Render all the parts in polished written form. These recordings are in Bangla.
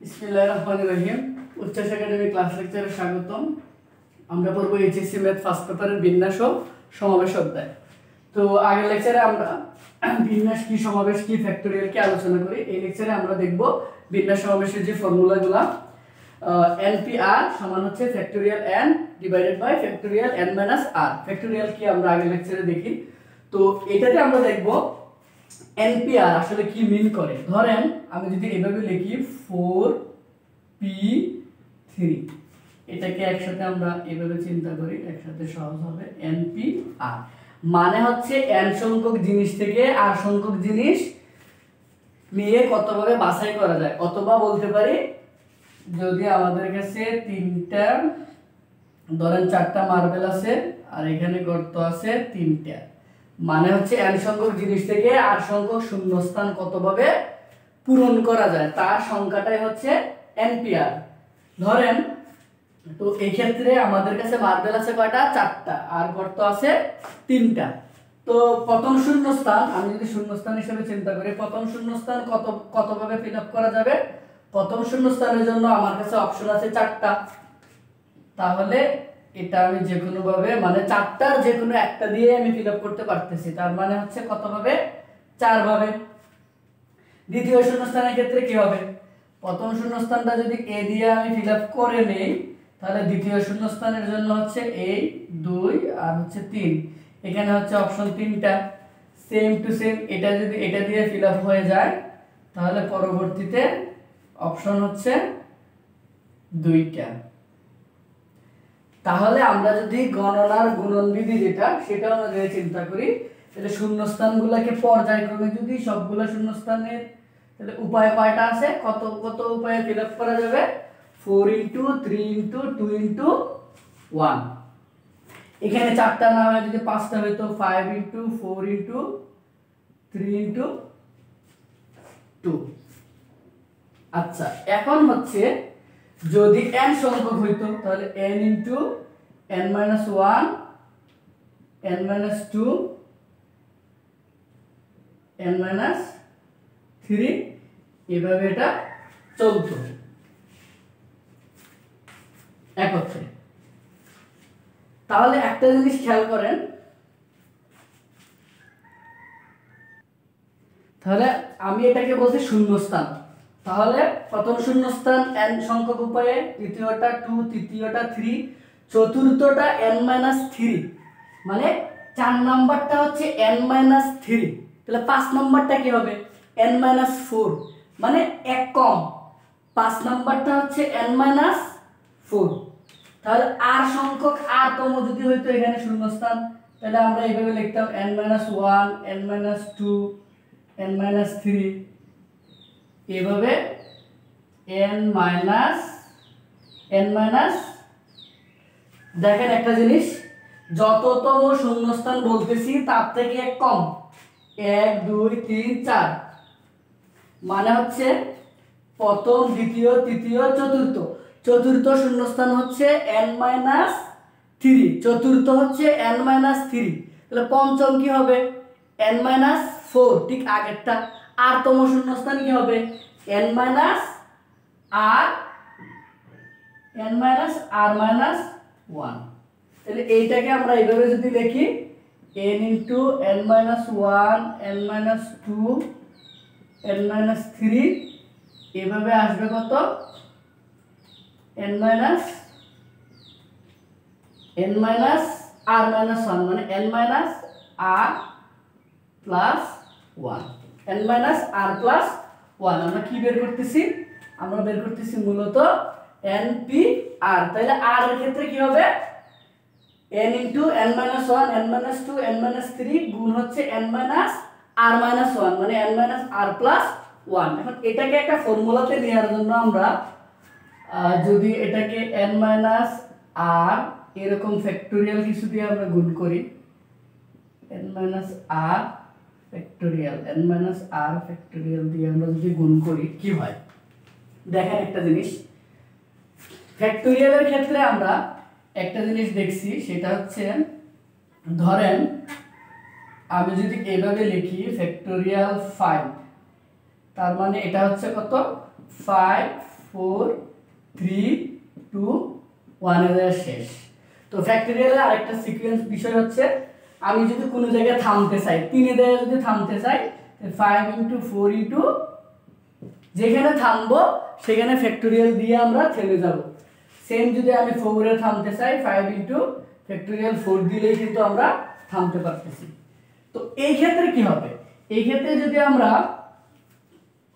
বিসমিল্লাহিররহমানিররহিম। উচ্চাস একাডেমি ক্লাস লেকচারে স্বাগতম। আমরা পড়ব এইচএসসি ম্যাথ ফার্স্ট পেপারের বিন্যাস ও সমাবেশ অধ্যায়। তো আগের লেকচারে আমরা বিন্যাস কি, সমাবেশ কি, ফ্যাক্টোরিয়াল কি আলোচনা করি। এই লেকচারে আমরা দেখব বিন্যাস সমাবেশের যে ফর্মুলাগুলো। NPR সমান হচ্ছে factorial n divided by factorial n minus r। Factorial কি আমরা আগের লেকচারে দেখি। তো এটাতে আমরা দেখব NPR আসলে কি মিন করে। ধরেন আমি যদি এভাবে লিখি 4p3, এটাকে একসাথে আমরা এভাবে চিন্তা করি, একসাথে সহজ হবে। NPR মানে হচ্ছে n সংখ্যক জিনিস থেকে r সংখ্যক জিনিস নিয়ে কতভাবে বাছাই করা যায়। অথবা বলতে পারি যদি আমাদের কাছে তিনটা, ধরেন চারটা মার্বেল আছে আর এখানে গর্ত আছে তিনটা, মানে হচ্ছে n সংখ্যক জিনিস থেকে r সংখ্যক শূন্যস্থান কতভাবে পূরণ করা যায় তার সংখ্যাটাই হচ্ছে NPR। ধরেন তো এই ক্ষেত্রে আমাদের কাছে মার্বেল আছে কয়টা? চারটা, আর গর্ত আছে তিনটা। তো প্রথম শূন্যস্থান আমি যদি শূন্যস্থান হিসেবে চিন্তা করি, প্রথম শূন্যস্থান কতভাবে ফিল আপ করা যাবে? প্রথম শূন্যস্থানের জন্য আমার কাছে অপশন আছে চারটা, তাহলে এটা আমি যে কোনো ভাবে, মানে চারটার যে কোনো একটা দিয়ে আমি ফিল আপ করতে পারতেছি, তার মানে হচ্ছে কত ভাবে? চার ভাবে। দ্বিতীয় শূন্যস্থানের ক্ষেত্রে কি হবে? প্রথম শূন্যস্থানটা যদি এ দিয়ে আমি ফিল আপ করে নেই, তাহলে দ্বিতীয় শূন্যস্থানের জন্য হচ্ছে এই 2 আর হচ্ছে 3, এখানে হচ্ছে অপশন তিনটা। সেম টু সেম এটা যদি এটা দিয়ে ফিল আপ হয়ে যায়, তাহলে পরবর্তীতে অপশন হচ্ছে 2টা। তাহলে আমরা যদি গণনার গুণনবিধি যেটা সেটা অনুযায়ী চিন্তা করি, তাহলে শূন্যস্থানগুলোকে পর্যায়ক্রমে যদি সবগুলো শূন্যস্থানের, তাহলে উপায় কয়টা আছে? কত কত উপায়ে ফিল আপ করা যাবে? 4 × 3 × 2 × 1। এখানে চারটা না হয় যদি পাঁচটা হইতো 5 × 4 × 3 × 2। আচ্ছা, এখন হচ্ছে যদি n সংখ্যক হইতো, তাহলে n × n - 1 n - 2 n - 3, এভাবে এটা চলতো একত্রে। তাহলে একটা জিনিস খেয়াল করেন, তাহলে আমি এটাকে বলছি শূন্যস্থান। তাহলে প্রথম শূন্যস্থান n সংখ্যক উপায়ে, দ্বিতীয়টা 2, তৃতীয়টা 3, চতুর্থটা n - 3, মানে 4 নাম্বারটা হচ্ছে n - 3। তাহলে 5 নাম্বারটা কি হবে? n - 4, মানে এক কম। 5 নাম্বারটা হচ্ছে n - 4। তাহলে r সংখ্যক r তম যদি হইতো এখানে শূন্যস্থান, তাহলে আমরা এইভাবে লিখতাম n - 1 n - 2 n - 3, এভাবে n দেখেন একটা জিনিস, যততম শূন্যস্থান বলতেছি তার থেকে এক কম, 1 2 3 4, মানে হচ্ছে প্রথম, দ্বিতীয়, তৃতীয়, চতুর্থ। চতুর্থ শূন্যস্থান হচ্ছে n - 3, চতুর্থ হচ্ছে n - 3, তাহলে পঞ্চম কি হবে? n - 4, ঠিক আগেরটা। আর তম শূন্যস্থান কি হবে? n - r - 1। তাহলে এইটাকে আমরা এইভাবে যদি লিখি n × n - 1 n - 2 n - 3, এভাবে আসবে কত? n - r - 1, মানে n - r + 1, n - r + 1। আমরা কি বের করতেছি? আমরা বের করতেছি মূলত NPR। তাহলে r এর ক্ষেত্রে কি হবে? n × n - 1 n - 2 n - 3 গুণ হচ্ছে n - r - 1, মানে n - r + 1। এখন এটাকে একটা ফর্মুলাতে নেওয়ার জন্য আমরা যদি এটাকে n - r এরকম ফ্যাক্টোরিয়াল কিছু দিয়ে আমরা গুণ করি, n - r ফ্যাক্টোরিয়াল দিয়ে আমরা যদি গুণ করি কি হয় দেখেন একটা জিনিস। ফ্যাক্টোরিয়ালের ক্ষেত্রে আমরা একটা জিনিস দেখছি, সেটা হচ্ছে ধরেন আমি যদি এভাবে লিখি ফ্যাক্টোরিয়াল 5, তার মানে এটা হচ্ছে কত? 5 4 3 2 1 এর শেষ। তো ফ্যাক্টরিয়ালের আরেকটা সিকোয়েন্স বিষয় হচ্ছে আমি যদি কোনো জায়গায় থামতে চাই, 3 এর জায়গায় যদি থামতে চাই 5 * 4 * যেখানে থামবো সেখানে ফ্যাক্টরিয়াল দিয়ে আমরা থেমে যাব। সেম যদি আমি 4 এ থামতে চাই 5 * ফ্যাক্টরিয়াল 4 দিলেই কিন্তু আমরা থামতে পারতেছি। তো এই ক্ষেত্রে কি হবে, এই ক্ষেত্রে যদি আমরা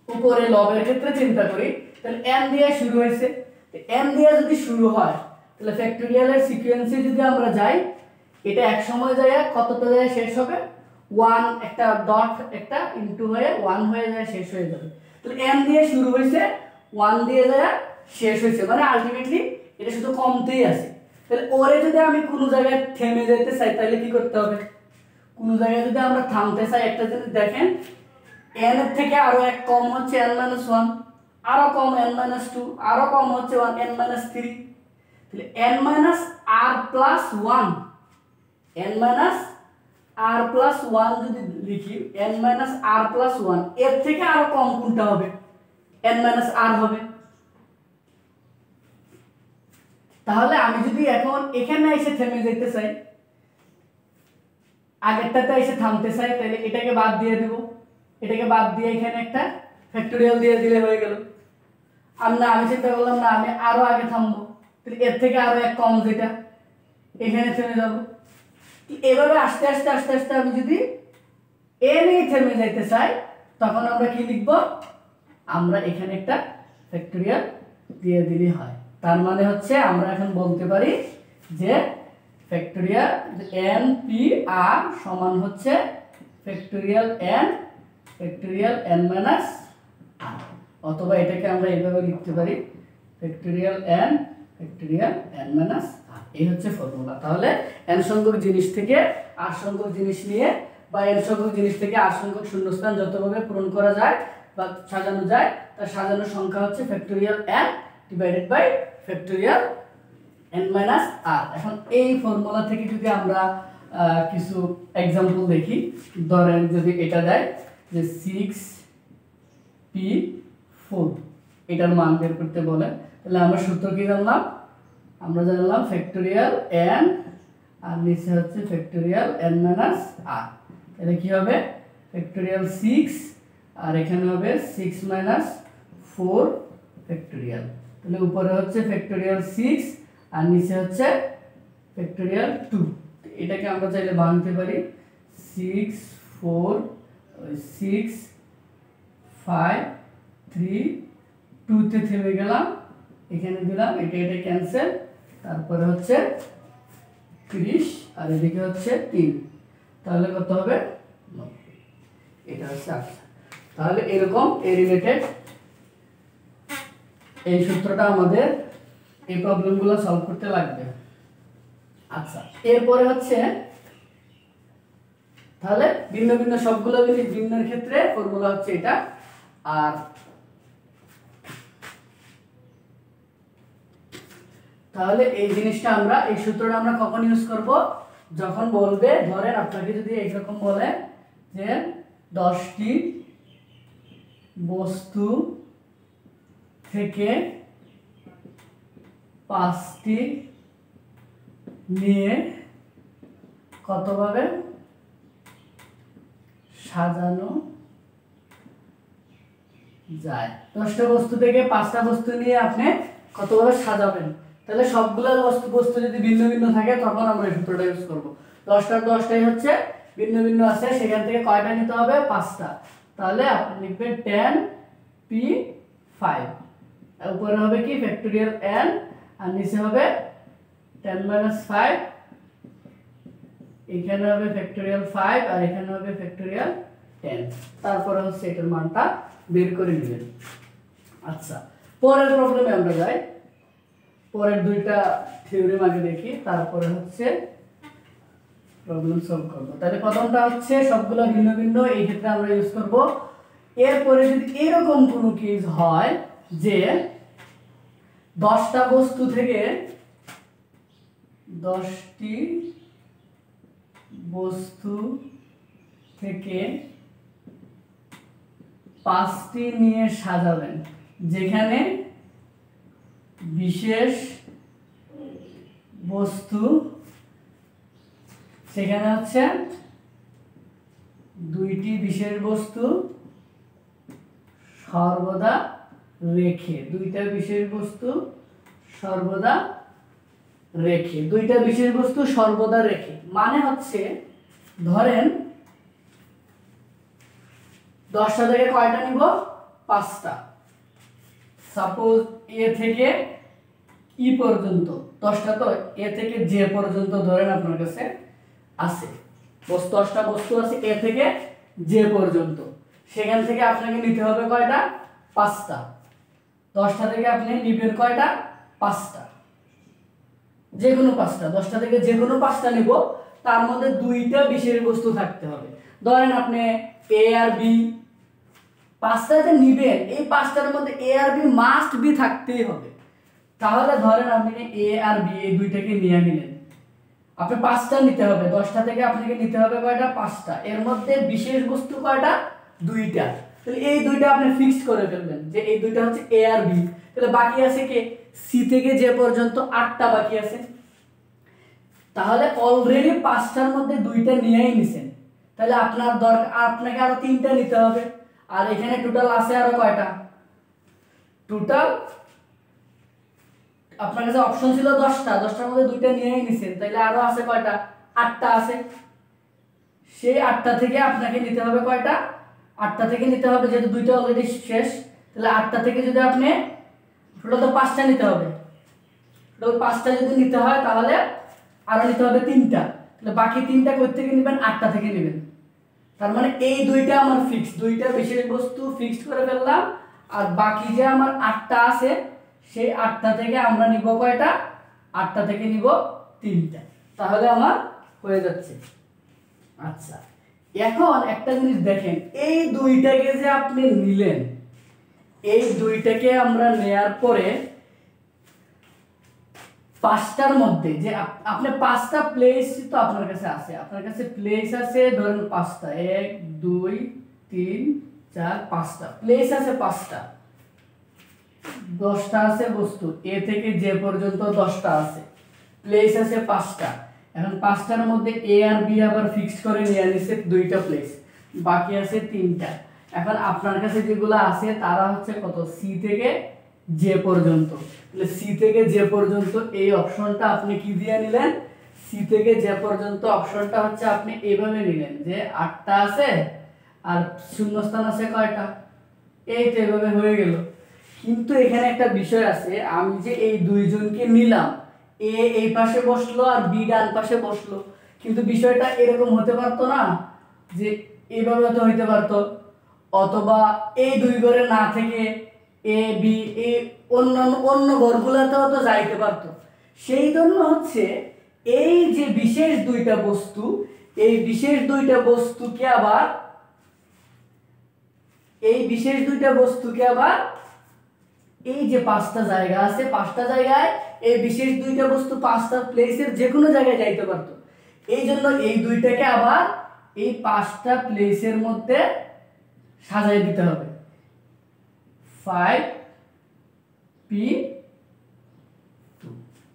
উপরে লবের ক্ষেত্রে চিন্তা করি তাহলে n দিয়ে শুরু হয়েছে, n দিয়ে যদি শুরু হয় তাহলে ফ্যাক্টরিয়ালের সিকোয়েন্সে যদি আমরা যাই এটা এক সময় যায় কতটা যায় শেষ হবে 1 একটা ডট একটা ইনটু হয়ে 1 হয়ে যায় শেষ হয়ে যাবে। তাহলে n দিয়ে শুরু হয়েছে 1 দিয়ে যায় শেষ হয়েছে, মানে আলটিমেটলি এটা শুধু কমতেই আছে। তাহলে ওরে যদি আমি কোনো জায়গায় থেমে যেতে চাই তাহলে কি করতে হবে, কোনো জায়গায় যদি আমরা থামতে চাই একটা যদি দেখেন n এর থেকে আরো এক কম হচ্ছে n-1, আরো কম n-2, আরো কম হচ্ছে n-3, তাহলে n-r+1 n-r+1 যদি লিখি n-r+1 এর থেকে আরো কম কোনটা হবে, n-r হবে। তাহলে আমি যদি এখন এখানে এসে থেমে যেতে চাই, আগেরটাতে এসে থামতে চাই, তাহলে এটাকে বাদ দিয়ে দেব, এটাকে বাদ দিয়ে এখানে একটা ফ্যাক্টরিয়াল দিয়ে দিলে হয়ে গেল। আমি চিন্তা করলাম না আমি আরো আগে থামবো, তাহলে এর থেকে আরো এক কম যেটা এখানে থেমে যাব। এভাবে আস্তে আস্তে আস্তে আস্তে আমি যদি এ থেমে যাইতে চাই তখন আমরা কি লিখব, আমরা এখানে একটা ফ্যাক্টরিয়াল দিয়ে দিলেই হয়। তার মানে হচ্ছে আমরা এখন বলতে পারি যে ফ্যাক্টরিয়াল n(p(r) সমান হচ্ছে ফ্যাক্টরিয়াল n(n-r), অথবা এটাকে আমরা এইভাবে লিখতে পারি ফ্যাক্টরিয়াল n(n-r). এই হচ্ছে ফর্মুলা। তাহলে n সংখ্যক জিনিস থেকে r সংখ্যক জিনিস নিয়ে বা n সংখ্যক জিনিস থেকে r সংখ্যক শূন্যস্থান যতভাবে পূরণ করা যায় বা সাজানো যায় তার সাজানোর সংখ্যা হচ্ছে factorial n divided by factorial n-r। এখন এই ফর্মুলা থেকে যদি আমরা কিছু एग्जांपल দেখি, ধরেন যদি এটা দেয় যে 6p4 এটার মান বের করতে বলে, তাহলে আমরা সূত্র কি জানলাম, আমরা জানলাম ফ্যাক্টরিয়াল n আর নিচে হচ্ছে ফ্যাক্টরিয়াল n-r। তাহলে কি হবে ফ্যাক্টরিয়াল 6 আর এখানে হবে 6 - 4 ফ্যাক্টরিয়াল, তাহলে উপরে হচ্ছে ফ্যাক্টরিয়াল 6 আর নিচে হচ্ছে ফ্যাক্টরিয়াল 2। এটাকে আমরা চাইলে ভাঙতে পারি 6 4 6 5 3 2 তে থেমে গেলাম, এখানে দিলাম এটা ক্যান্সেল, তারপরে হচ্ছে 30 আর এদিকে হচ্ছে 3, তাহলে কত হবে 90। এটা হচ্ছে আনসার। তাহলে এরকম এই রিলেটেড এই সূত্রটা আমাদের এই প্রবলেমগুলো সলভ করতে লাগবে। আচ্ছা, এরপরে হচ্ছে তাহলে ভিন্ন ভিন্ন সবগুলো জিনিস ভিন্নের ক্ষেত্রে ফর্মুলা হচ্ছে এটা। আর তাহলে এই জিনিসটা আমরা এই সূত্রটা আমরা কখন ইউজ করব, যখন বলবে ধরেন আপনাকে যদি এইরকম বলে যে 10টি বস্তু থেকে 5টি নিয়ে কতভাবে সাজানো যায়, 10টা বস্তু থেকে 5টা বস্তু নিয়ে আপনি কতভাবে সাজাবেন, তাহলে সবগুলো বস্তু যদি ভিন্ন ভিন্ন থাকে তখন আমরা এই সূত্রটা ইউজ করব। 10টার 10টাই হচ্ছে ভিন্ন ভিন্ন আছে, সেখান থেকে কয়টা নিতে হবে 5টা, তাহলে আপনি লিখবেন 10p5, উপরে হবে কি ফ্যাক্টরিয়াল n আর নিচে হবে 10 - 5, এখানে হবে ফ্যাক্টরিয়াল 5 আর এখানে হবে ফ্যাক্টরিয়াল 10, তারপরে হচ্ছে এটার মানটা বের করে নেবেন। আচ্ছা, পরের প্রবলেমে আমরা যাই, পরের দুইটা থিওরিম আগে দেখি, তারপরে হচ্ছে প্রবলেম সলভ করব। তাহলে প্রথমটা হচ্ছে সবগুলো ভিন্ন ভিন্ন, এই ক্ষেত্রে আমরা ইউজ করব। এরপরে যদি এরকম কোনো কেস হয় যে 10টা বস্তু থেকে 10টি বস্তু থেকে 5টি নিয়ে সাজাবেন, যেখানে বিশেষ বস্তু সেখানে হচ্ছে দুইটি বিশেষ বস্তু সর্বদা রেখে, দুইটা বিশেষ বস্তু সর্বদা রেখে, দুইটা বিশেষ বস্তু সর্বদা রেখে মানে হচ্ছে ধরেন 10টা থেকে কয়টা নিব, 5টা। সাপোজ এ থেকে ই পর্যন্ত 10টা, তো এ থেকে জে পর্যন্ত ধরেন আপনার কাছে আছে 10টা বস্তু আছে এ থেকে জে পর্যন্ত, সেখান থেকে আপনাকে নিতে হবে কয়টা, 5টা। 10টা থেকে আপনি নিবেন কয়টা, 5টা, যে কোনো 5টা। 10টা থেকে যে কোনো 5টা নিব, তার মধ্যে দুইটা বিশেষ বস্তু থাকতে হবে। ধরেন আপনি এ আর বি 5টাতে নিবেন, এই 5টার মধ্যে এ আর বি মাস্ট বি থাকতেই হবে। তাহলে ধরেন আপনি এ আর বি এই দুইটাকে নিয়ে নিলেন, আপনি 5টা নিতে হবে। 10টা থেকে আপনাকে নিতে হবে কয়টা, 5টা। এর মধ্যে বিশেষ বস্তু কয়টা, 2টা। তাহলে এই দুইটা আপনি ফিক্সড করে ফেলবেন যে এই দুইটা হচ্ছে এ আর বি। তাহলে বাকি আছে কে, সি থেকে যে পর্যন্ত 8টা বাকি আছে। তাহলে অলরেডি 5টার মধ্যে 2টা নিয়েই নিছেন, তাহলে আপনার দরকার, আপনাকে আরো 3টা নিতে হবে। আর এখানে টোটাল আছে আরো কয়টা, টোটাল আপনার কাছে অপশন ছিল 10টা, 10টার মধ্যে 2টা নিয়েই নিছেন, তাহলে আরো আছে কয়টা, 8টা আছে। সেই 8টা থেকে আপনাকে নিতে হবে কয়টা, 8টা থেকে নিতে হবে, যেহেতু 2টা অলরেডি শেষ, তাহলে 8টা থেকে যদি আপনি টোটাল তো 5টা নিতে হবে, টোটাল 5টা যদি নিতে হয় তাহলে আরো নিতে হবে 3টা। তাহলে বাকি 3টা কই থেকে নেবেন, 8টা থেকে নেবেন। তার মানে এই দুইটা আমার ফিক্স, দুইটা বিশেষ বস্তু ফিক্সড করে ফেললাম। আর বাকি যে আমার 8টা আছে, সেই 8টা থেকে আমরা নিব কয়টা, 8টা থেকে নিব 3টা, তাহলে আমার হয়ে যাচ্ছে। আচ্ছা, এখন একটা জিনিস দেখেন, এই দুইটাকে যে আপনি নিলেন, এই দুইটাকে আমরা নেয়ার পরে 5টার মধ্যে যে আপনি 5টা প্লেস তো আপনার কাছে আছে, আপনার কাছে প্লেস আছে ধরেন 5টা, 1 2 3 4 5টা প্লেস আছে, 5টা। 10টা আছে বস্তু এ থেকে জে পর্যন্ত, 10টা আছে, প্লেস আছে 5টা। এখন 5টার মধ্যে এ আর বি আবার ফিক্সড করে নিয়ে নিছে 2টা প্লেস, বাকি আছে 3টা। এখন আপনার কাছে যেগুলো আছে তারা হচ্ছে কত, সি থেকে জে পর্যন্ত। তাহলে সি থেকে জে পর্যন্ত এই অপশনটা আপনি কি দিয়ে নিলেন, সি থেকে জে পর্যন্ত অপশনটা হচ্ছে আপনি এইভাবে নিলেন যে 8টা আছে আর শূন্যস্থান আছে কয়টা, এইটা এইভাবে হয়ে গেল। কিন্তু এখানে একটা বিষয় আছে, আমি যে এই দুইজনকে নিলাম, এ এই পাশে বসলো আর বি ডান পাশে বসলো, কিন্তু বিষয়টা এরকম হতে পারতো না যে এইভাবে তো হইতে পারতো, অথবা এই দুই ঘরে না থেকে এ বি এ অন্য ঘরগুলোতেও তো যাইতে পারতো। সেই জন্য হচ্ছে এই যে বিশেষ দুইটা বস্তু, এই বিশেষ দুইটা বস্তুকে আবার এই যে 5টা জায়গা আছে, 5টা জায়গায় এই বিশেষ দুইটা বস্তু 5টা প্লেসের যে কোনো জায়গায় যাইতে পারতো। এই জন্য এই দুইটাকে আবার এই 5টা প্লেসের মধ্যে সাজাই দিতে হবে। 5p2।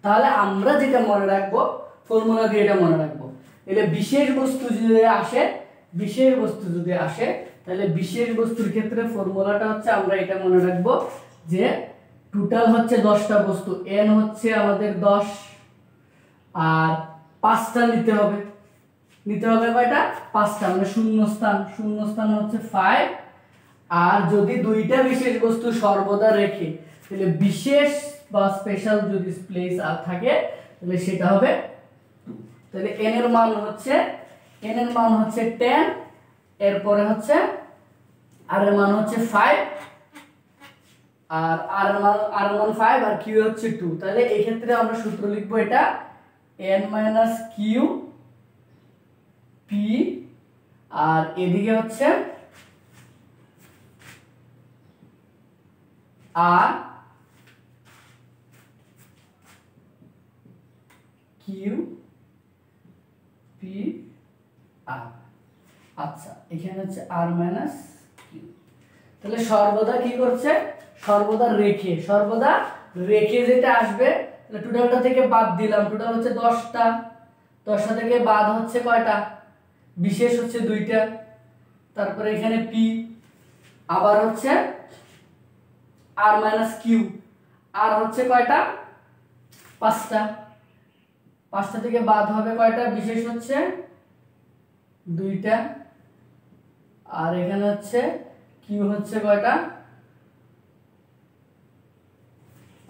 তাহলে আমরা যেটা মনে রাখবো, ফর্মুলা দিয়ে এটা মনে রাখবো। তাহলে বিশেষ বস্তু যদি আসে তাহলে বিশেষ বস্তুর ক্ষেত্রে ফর্মুলাটা হচ্ছে আমরা এটা মনে রাখবো যে টোটাল হচ্ছে 10টা বস্তু, n হচ্ছে আমাদের 10, আর 5টা নিতে হবে কয়টা, 5টা, মানে শূন্যস্থান হচ্ছে 5। আর যদি দুইটা বিশেষ বস্তু সর্বদা রেখে, তাহলে বিশেষ বা স্পেশাল যদি প্লেস আর থাকে তাহলে সেটা হবে 2। তাহলে n এর মান হচ্ছে 10, এরপরে হচ্ছে r এর মান হচ্ছে 5, আর r এর মান 5 আর q হচ্ছে 2। তাহলে এই ক্ষেত্রে আমরা সূত্র লিখবো এটা n - q p, আর এদিকে হচ্ছে r q p r। আচ্ছা, এখানে হচ্ছে r - q। তাহলে সর্বদা কি করছে, সর্বদা রেখে যেটা আসবে তাহলে টোটালটা থেকে বাদ দিলাম, টোটাল হচ্ছে 10টা, 10টা থেকে বাদ হচ্ছে কয়টা, বিশেষ হচ্ছে 2টা, তারপরে এখানে পি, আবার হচ্ছে আর মাইনাস কিউ, আর হচ্ছে কয়টা, 5টা, 5টা থেকে বাদ হবে কয়টা, বিশেষ হচ্ছে 2টা, আর এখানে হচ্ছে কিউ হচ্ছে কয়টা,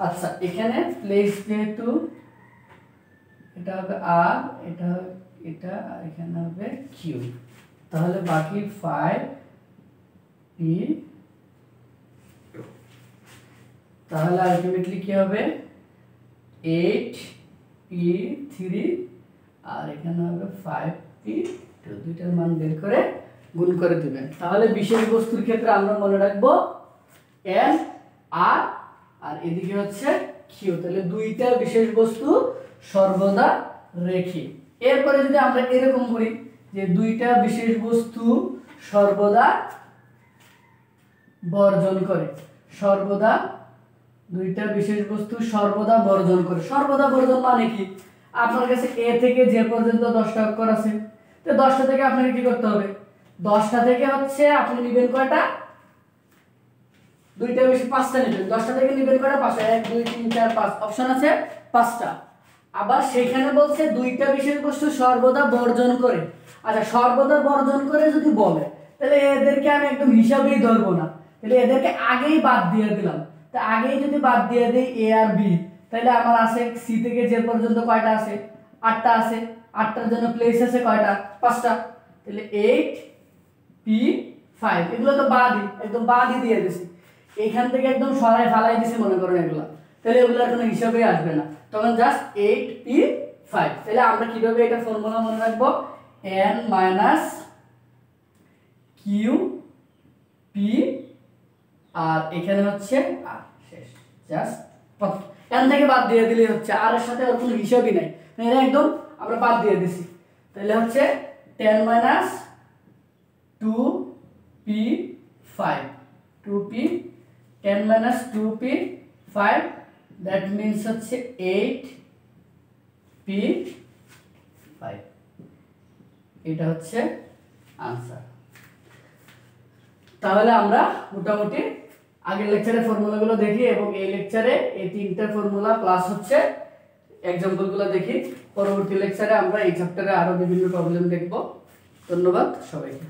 আচ্ছা এখানে প্লেস যেহেতু এটা হবে আর, এটা আর এখানে হবে কিউ, তাহলে বাকি 5 পি, তাহলে আলটিমেটলি কি হবে 8 পি 3 আর এখানে হবে 5 পি 2, দুইটার মান বের করে গুণ করে দিবেন। তাহলে বিশেষ বস্তুর ক্ষেত্রে আমরা মনে রাখবো এন আর, আর এদিকে হচ্ছে কিউ, তাহলে 2টা বিশেষ বস্তু সর্বদা রেখি। এরপরে যদি আমরা এরকম করি যে 2টা বিশেষ বস্তু সর্বদা বর্জন করে, সর্বদা 2টা বিশেষ বস্তু সর্বদা বর্জন করে। সর্বদা বর্জন মানে কি, আপনার কাছে এ থেকে যে পর্যন্ত 10টা অক্ষর আছে, তো 10টা থেকে আপনাকে কি করতে হবে, 10টা থেকে হচ্ছে আপনি নেবেন কয়টা, 2টা বেশি 5টা নেবেন, 10টা থেকে নেবেন কয়টা, 5টা, 1 2 3 4 5 অপশন আছে 5টা। আবার সেখানে বলছে 2টা বিশেষ বস্তু সর্বদা বর্জন করে। আচ্ছা সর্বদা বর্জন করে যদি বলে তাহলে এদেরকে আমি একদম হিসাবেই ধরবো না, তাহলে এদেরকে আগেই বাদ দিয়ে দিলাম। তা আগেই যদি বাদ দিয়ে দেই এ আর বি, তাহলে আমার আছে সি থেকে যে পর্যন্ত কয়টা আছে, 8টা আছে, 8টার জন্য প্লেস আছে কয়টা, 5টা, তাহলে 8 পি 5, এগুলো তো বাদই, একদম বাদই দিয়ে দিছি, এইখান থেকে একদম সরাই ফালাই দিছি মনে করেন এগুলা, তাহলে এগুলোর কোনো হিসাবেই আসবে না, তখন জাস্ট 8 পি 5। তাহলে আমরা কিভাবে এটা ফর্মুলা মনে রাখবো, n minus Q P R এখানে হচ্ছে আর, শেষ, জাস্ট n থেকে বাদ দিয়ে দিলেই হচ্ছে, আর এর সাথে আর কোনো হিসাবই নাই, এটা একদম আমরা বাদ দিয়ে দিছি, তাহলে হচ্ছে 10 minus 2 P 5, 2 P 10 minus 2 P 5, that means হচ্ছে 8 পি 5, এটা হচ্ছে আনসার। তাহলে আমরা মোটামুটি আগের লেকচারে ফর্মুলাগুলো দেখি এবং এই লেকচারে এই 3টা ফর্মুলা প্লাস হচ্ছে এক্সাম্পলগুলো দেখি। পরবর্তী লেকচারে আমরা এই চ্যাপ্টারে আরো বিভিন্ন প্রবলেম দেখব। ধন্যবাদ সবাইকে।